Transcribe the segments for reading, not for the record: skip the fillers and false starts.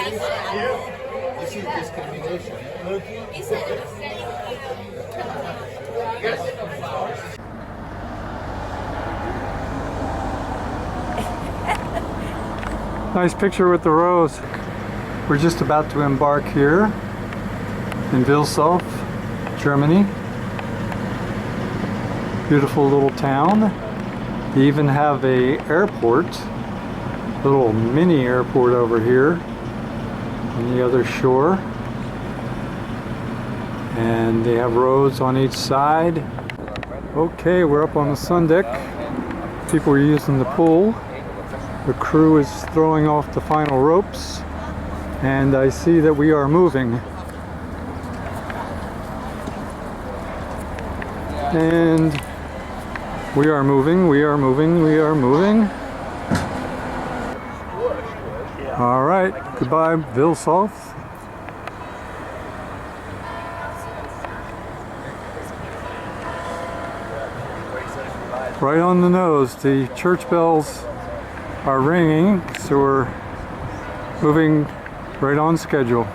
This is discrimination. Nice picture with the rose. We're just about to embark here in Vilshofen, Germany. Beautiful little town. They even have a airport, little mini airport over here on the other shore. And they have roads on each side. Okay, we're up on the sun deck. People are using the pool. The crew is throwing off the final ropes, and I see that we are moving. And we are moving, we are moving, we are moving. All right, goodbye, Vilshofen. Right on the nose, the church bells are ringing, so we're moving right on schedule.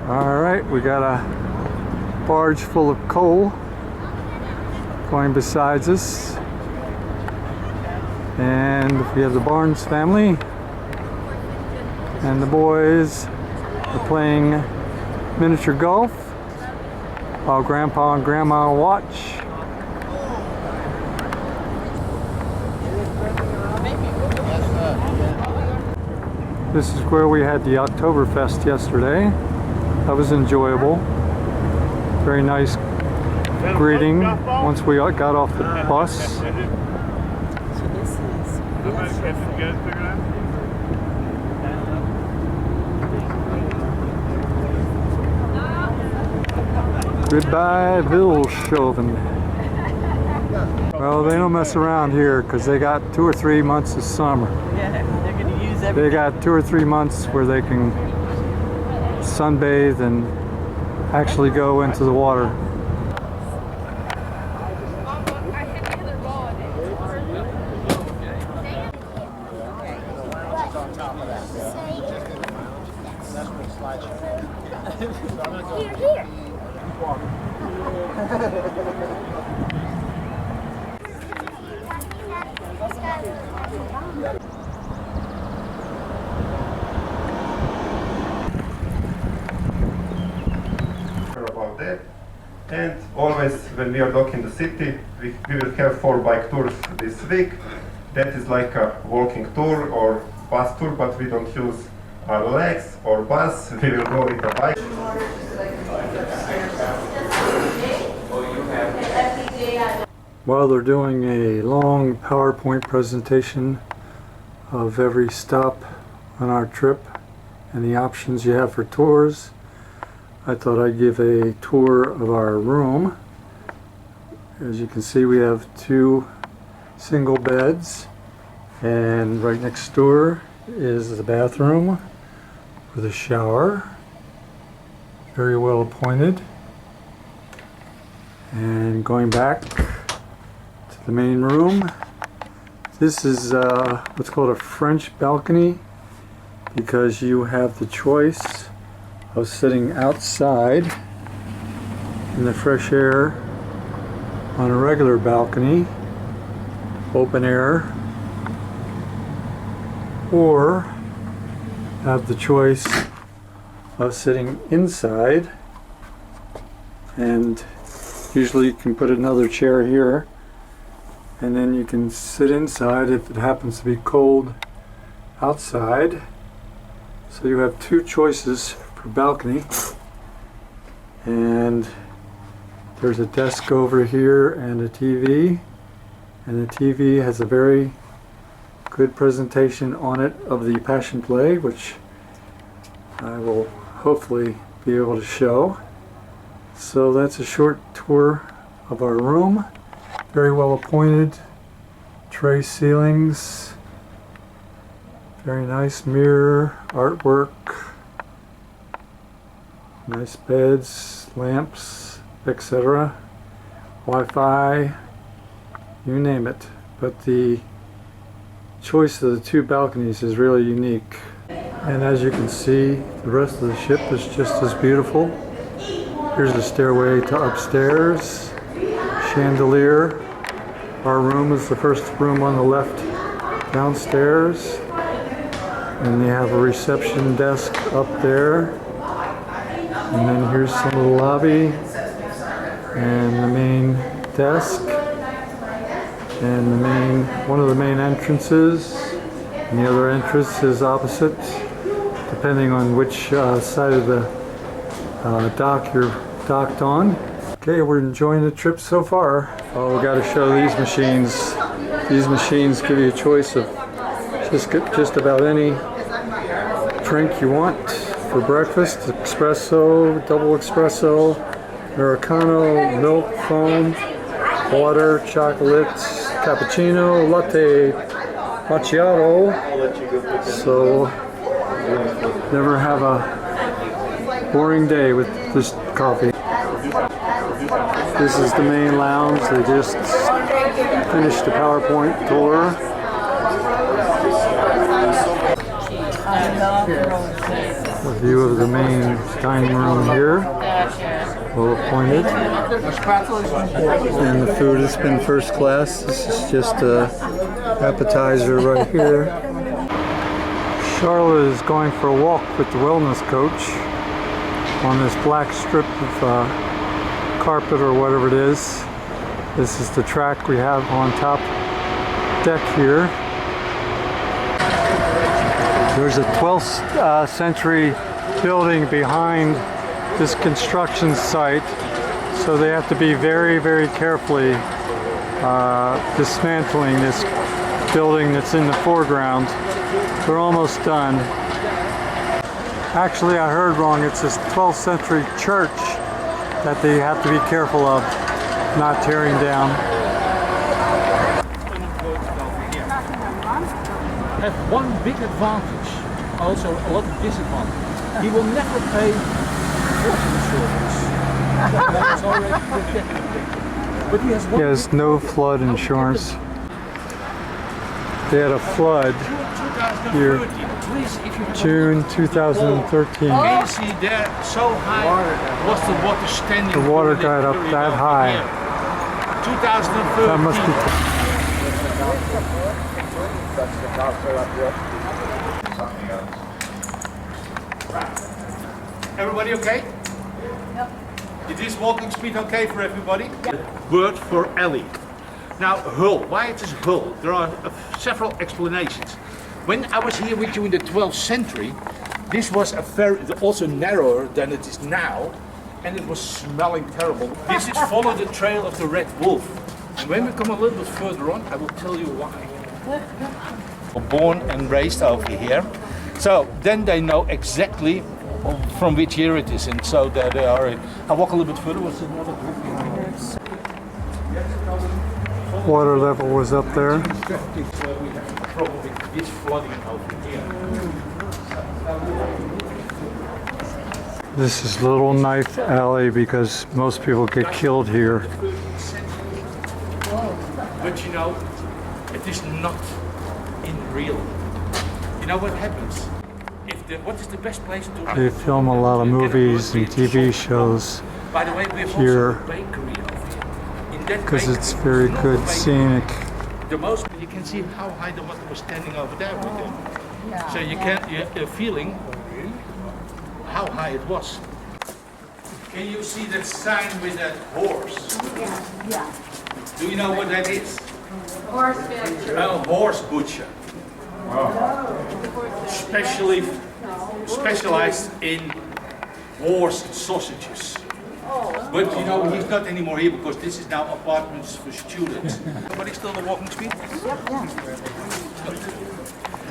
Alright, we got a barge full of coal going beside us, and we have the Barnes family, and the boys are playing miniature golf while Grandpa and Grandma watch. This is where we had the Oktoberfest yesterday. That was enjoyable. Very nice greeting once we got off the bus. So this is Goodbye, Vilshofen. Well, they don't mess around here because they got 2 or 3 months of summer. yeah, they're going to use everything. They got 2 or 3 months where they can sunbathe and actually go into the water. Here. About that, and always when we are docking the city, we will have 4 bike tours this week. That is like a walking tour or bus tour, but we don't use our legs or bus. We will go with a bike. While they're doing a long PowerPoint presentation of every stop on our trip and the options you have for tours, I thought I'd give a tour of our room. As you can see, we have 2 single beds, and right next door is the bathroom with a shower. Very well appointed. And going back to the main room, this is what's called a French balcony, because you have the choice of sitting outside in the fresh air on a regular balcony, open air, or have the choice of sitting inside, and usually you can put another chair here, and then you can sit inside if it happens to be cold outside. So you have 2 choices per balcony, and there's a desk over here and a TV, and the TV has a very good presentation on it of the Passion Play, which I will hopefully be able to show. So that's a short tour of our room. Very well appointed, tray ceilings, very nice mirror, artwork, nice beds, lamps, etc. Wi-Fi, you name it. But the choice of the two balconies is really unique. And as you can see, the rest of the ship is just as beautiful. Here's the stairway to upstairs, chandelier. Our room is the first room on the left downstairs. And they have a reception desk up there. And then here's some of the lobby and the main desk and one of the main entrances. And the other entrance is opposite, depending on which side of the dock you're docked on. Okay, we're enjoying the trip so far. Oh, we got to show these machines. These machines give you a choice of just about any drink you want for breakfast. Espresso, double espresso, Americano, milk, foam, water, chocolates, cappuccino, latte, macchiato. So never have a boring day with this coffee. This is the main lounge. They just finished the PowerPoint tour. A view of the main dining room here. Well appointed. And the food has been first class. This is just a appetizer right here. Charlotte is going for a walk with the wellness coach on this black strip of carpet or whatever it is. This is the track we have on top deck here. There's a 12th century building behind this construction site, so they have to be very, very carefully dismantling this building that's in the foreground. We're almost done. Actually, I heard wrong. It's this 12th century church that they have to be careful of not tearing down. Have one big advantage, also a lot of disadvantage. He will never pay flood insurance. That's already protected. But he has one. He has no flood insurance. They had a flood here, June 2013. Can you see there, so high was the water standing? The water got up that high. 2013. That must be. Everybody okay? Yep. It is walking speed okay for everybody? Yep. Word for alley. Now, hull. Why it is hull? There are several explanations. When I was here with you in the 12th century, this was also narrower than it is now, and it was smelling terrible. This is follow the trail of the red wolf. And when we come a little bit further on, I will tell you why. Born and raised over here, so then they know exactly from which year it is, and so that they are. I walk a little bit further. What's another group? Water level was up there. Probably this flooding over here. This is Little Knife Alley because most people get killed here. But you know, it is not in real. You know what happens? What is the best place to? They film a lot of movies and TV shows By the way, we have here also a bakery over here. because it's very good scenic. The most you can see how high the water was standing over there with them. So you you're feeling how high it was. Can you see that sign with that horse? Yeah. Do you know what that is? Horse butcher. A horse butcher. Specialized in horse sausages. But you know, he's not anymore here because this is now apartments for students. But it's still the walking speed?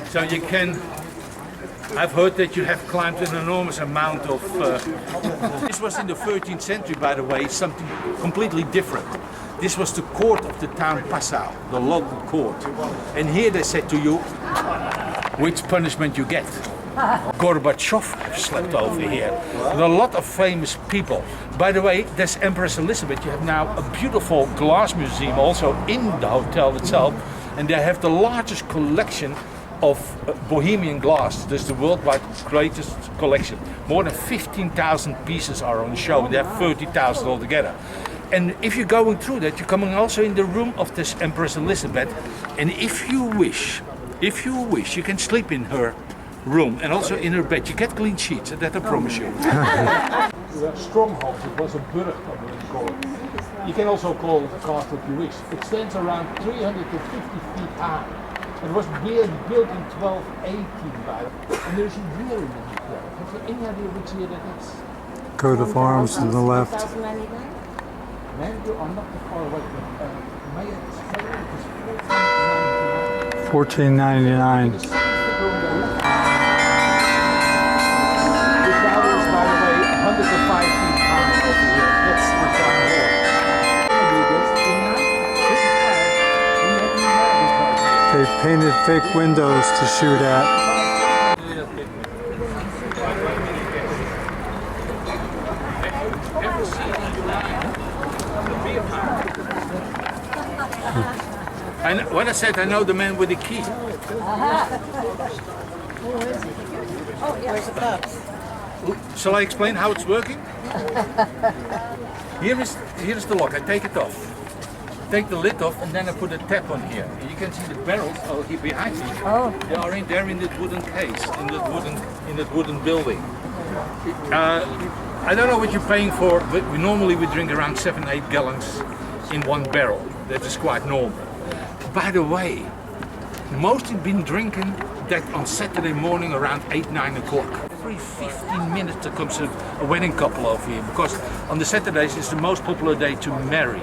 So you can, I've heard that you have climbed an enormous amount of, this was in the 13th century, by the way, something completely different. This was the court of the town Passau, the local court. And here they said to you, which punishment you get. Gorbachev slept over here. There are a lot of famous people. By the way, there's Empress Elizabeth. You have now a beautiful glass museum also in the hotel itself. and they have the largest collection of Bohemian glass. There's the worldwide greatest collection. More than 15,000 pieces are on show. They have 30,000 altogether. And if you're going through that, you're coming also in the room of this Empress Elizabeth. And if you wish, you can sleep in her room and also in her bed. You get clean sheets, that I promise you. Stronghold, it was a burg, you can also call it a castle if you wish. It stands around 350 feet high. It was built in 1218 by them. And there's a year in it there. Have you any idea which year that is? Coat of arms to the left. 2099? Man, you are not too far away. May it say it is 1499. This tower is, by the way, 105 feet high over here. That's the town hall. They painted fake windows to shoot at. When I said I know the man with the key. Where's the cups? Shall I explain how it's working? Here is the lock. I take it off. Take the lid off and then I put a tap on here. And you can see the barrels are here behind me. Oh. They are in there in that wooden case, in that wooden building. I don't know what you're paying for, but we drink around 7-8 gallons in one barrel. That is quite normal. By the way, most have been drinking that on Saturday morning around 8-9 o'clock. Every 15 minutes there comes a wedding couple over here, because on the Saturdays it's the most popular day to marry.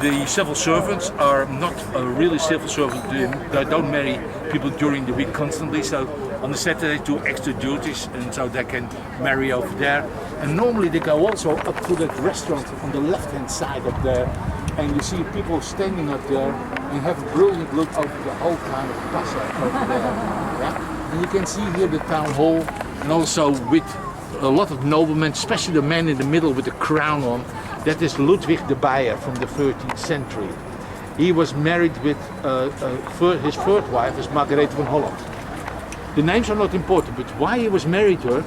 The civil servants are not really civil servants. They don't marry people during the week constantly, so on the Saturday do extra duties, and so they can marry over there. And normally they go also up to that restaurant on the left-hand side up there, and you see people standing up there and have a brilliant look over the whole town of Passau over there. Yeah? And you can see here the town hall, and also with a lot of noblemen, especially the man in the middle with the crown on. That is Ludwig the Bayer from the 13th century. He was married with his first wife is Margaret von Holland. The names are not important, but why he was married to her?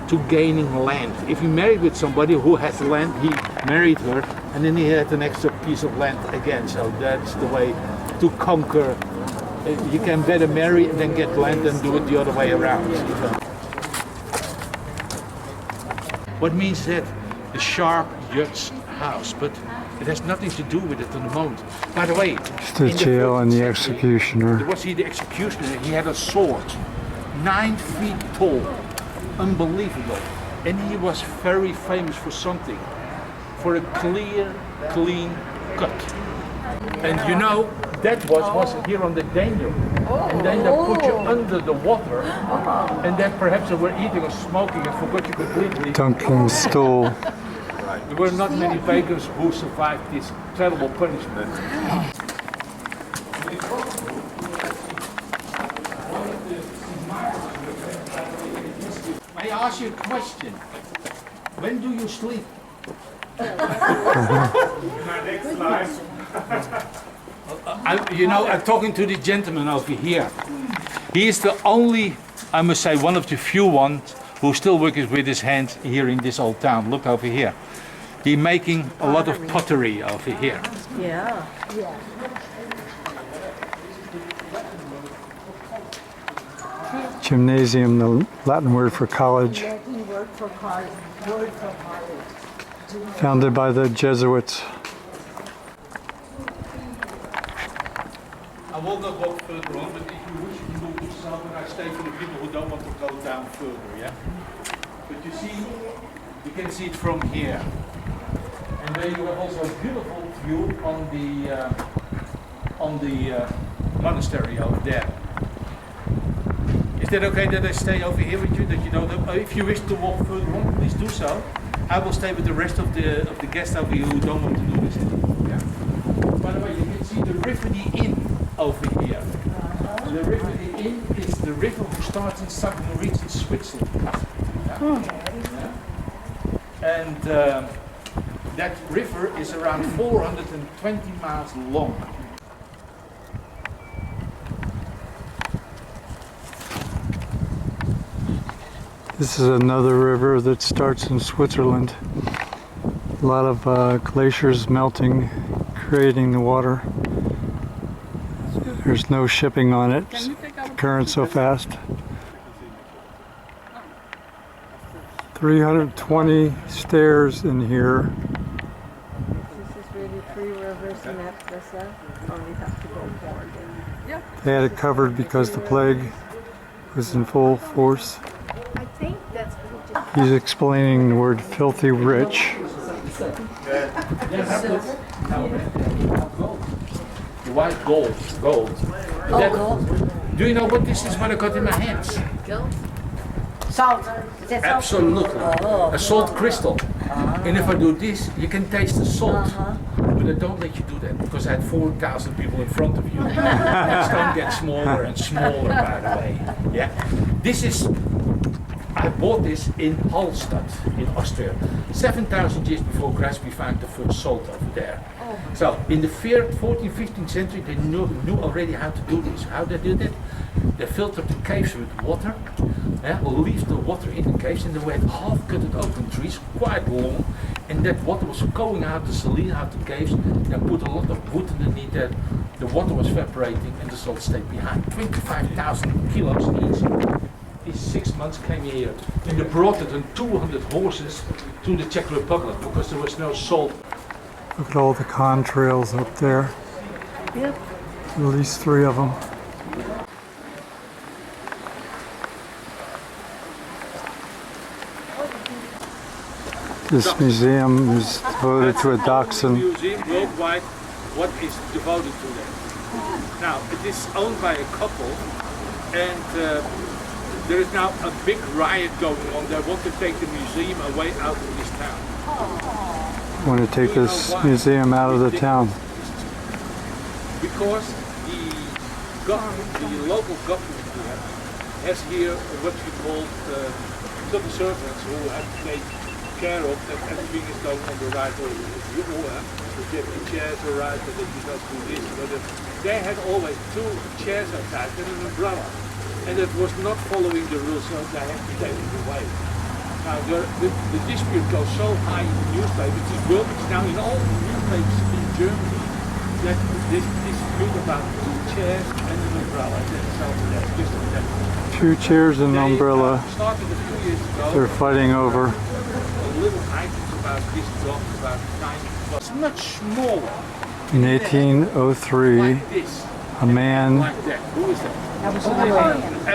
To gaining land. If he married with somebody who has land, he married her, and then he had an extra piece of land again. So that's the way to conquer. You can better marry and then get land than do it the other way around. What means that? The sharp judge's house, but it has nothing to do with it at the moment. By the way, The jail and the executioner. Was he the executioner? He had a sword, 9 feet tall. Unbelievable. And he was very famous for something, for a clear, clean cut. And you know, that was here on the Danube. And then they put you under the water, and then perhaps they were eating or smoking and forgot you completely. Dunking stool. There were not many pagans who survived this terrible punishment. May I ask you a question? When do you sleep? My next life. I'm talking to the gentleman over here. He is the only, I must say, one of the few ones who still works with his hands here in this old town. Look over here. He's making a lot of pottery over here. Yeah. Gymnasium, the Latin word for college. Founded by the Jesuits. I will not walk further on, but if you wish, you can move yourself, and I stay for the people who don't want to go down further, yeah? But you see, you can see it from here. And there you have also a beautiful view on the monastery over there. Is that okay that I stay over here with you? That you know that if you wish to walk further on, please do so. I will stay with the rest of the guests over here who don't want to do this. Yeah. By the way, you can see the River the Inn over here. The River the Inn is the river who starts in Saxony and reaches Switzerland. Yeah. Yeah. And that river is around 420 miles long. This is another river that starts in Switzerland. A lot of glaciers melting, creating the water. There's no shipping on it. The current's so fast. 320 stairs in here. This is really 3 rivers in that Passau. Only have to go forward. They had it covered because the plague was in full force. I think that's He's explaining the word filthy rich. White gold. Gold. Do you know what this is? What I got in my hands? salt. Is that salt? Absolutely. A salt crystal. And if I do this, you can taste the salt. But I don't let you do that because I had 4,000 people in front of you. That stone gets smaller and smaller, by the way. Yeah. This is. I bought this in Hallstatt in Austria. 7,000 years before Christ we found the first salt over there. So in the 14th, 15th century they knew already how to do this. How they did it? They filtered the caves with water, leave the water in the caves, and they had half-cutted open trees, quite long, and that water was going out the saline out the caves. They put a lot of wood underneath that. The water was evaporating and the salt stayed behind. 25,000 kilos each. In 6 months came here and they brought it on 200 horses to the Czech Republic because there was no salt. Look at all the contrails up there. Yep. At least 3 of them. This museum is devoted to a dachshund. Museum worldwide, what is devoted to that? Now, it is owned by a couple, and there is now a big riot going on. They want to take the museum away out of this town. I want to take this museum out of the town. Because the local government here has here what we call civil servants who have to take care of that everything is going on the right way. You all have the chairs are right, but that you don't do this. But they had always 2 chairs outside and an umbrella. And it was not following the rules, so they have to take it away. Now the dispute goes so high in the newspapers, it's now in all the newspapers in Germany, that this dispute about 2 chairs and an umbrella. So that's just that. 2 chairs and an umbrella. Started a few years ago. They're fighting over. A little items about this dog, about 9. It's much smaller. In 1803, Like this. a man, Like that. Who is that?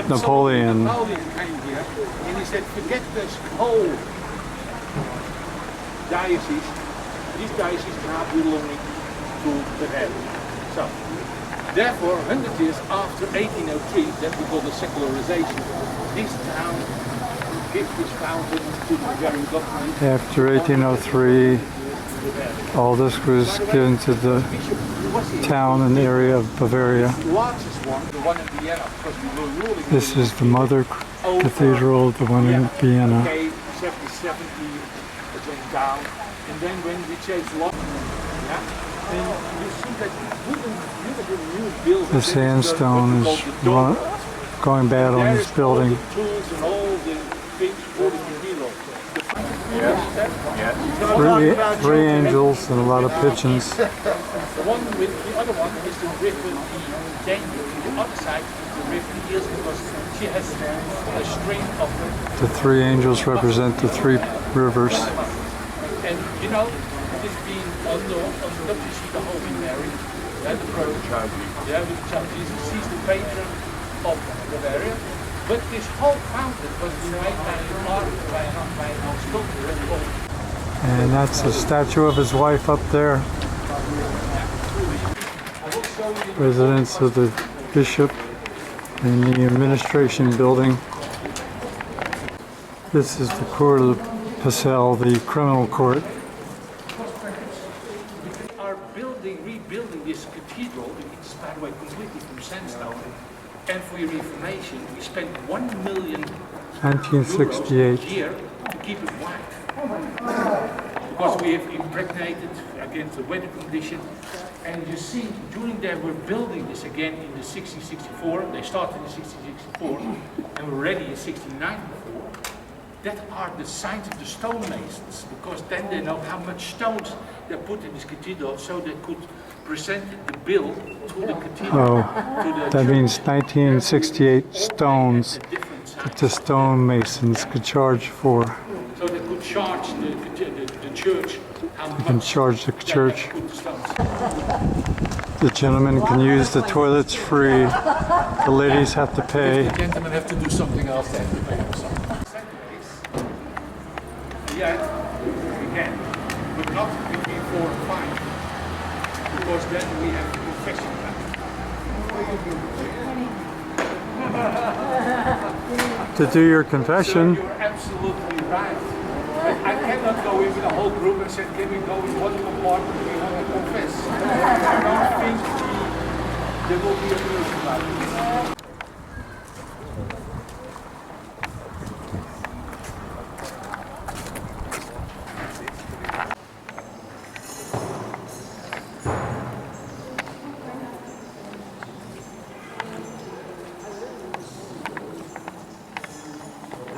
Napoleon. Napoleon came here and he said, forget this whole diocese. This diocese now belonging to Bavaria. So, therefore, 100 years after 1803, that we call the secularization, this town gives this fountain to the Bavarian government. After 1803, all this was given to the town and area of Bavaria. Largest one, the one in Vienna, because we were ruling. This is the mother cathedral, the one in Vienna. Okay, 70, it went down, and then when we changed law, and you see that beautiful new building. The sandstone is going bad on this building. All the tools and all the things for the cathedral. Three angels and a lot of pigeons. The other one is the river, the Danube. The other side is the river Eels because she has a string of them. The 3 angels represent the 3 rivers. And you know, it is being on the top you see the Holy Mary, and the Crown. Yeah, with Child Jesus, she's the patron of Bavaria. But this whole fountain was made by an artist, by a sculptor. And that's a statue of his wife up there. Residence of the bishop in the administration building. This is the court of Passau, the criminal court. We are rebuilding this cathedral, it's by the way completely from sandstone. And for your information, we spent 1 million 1968. euros a year to keep it white. Because we have impregnated against the weather condition. And you see, during they were building this again in the 1664, they started in 1664, and we're ready in 1694. that are the signs of the stonemasons, because then they know how much stones they put in this cathedral, so they could present the bill to the cathedral. To the That church. means 1968 stones The different that sizes. the stonemasons could charge for. So they could charge the church how much can charge the they church. had put the stones. The gentlemen can use the toilets free. The ladies have to pay. The gentlemen have to do something else then. Yeah, we can, but not between 4 and 5, because then we have the confession time. To do your So confession, you're absolutely right. But I cannot go in with a whole group and say, can we go in one compartment, we want to confess. I don't think there will be a person like this.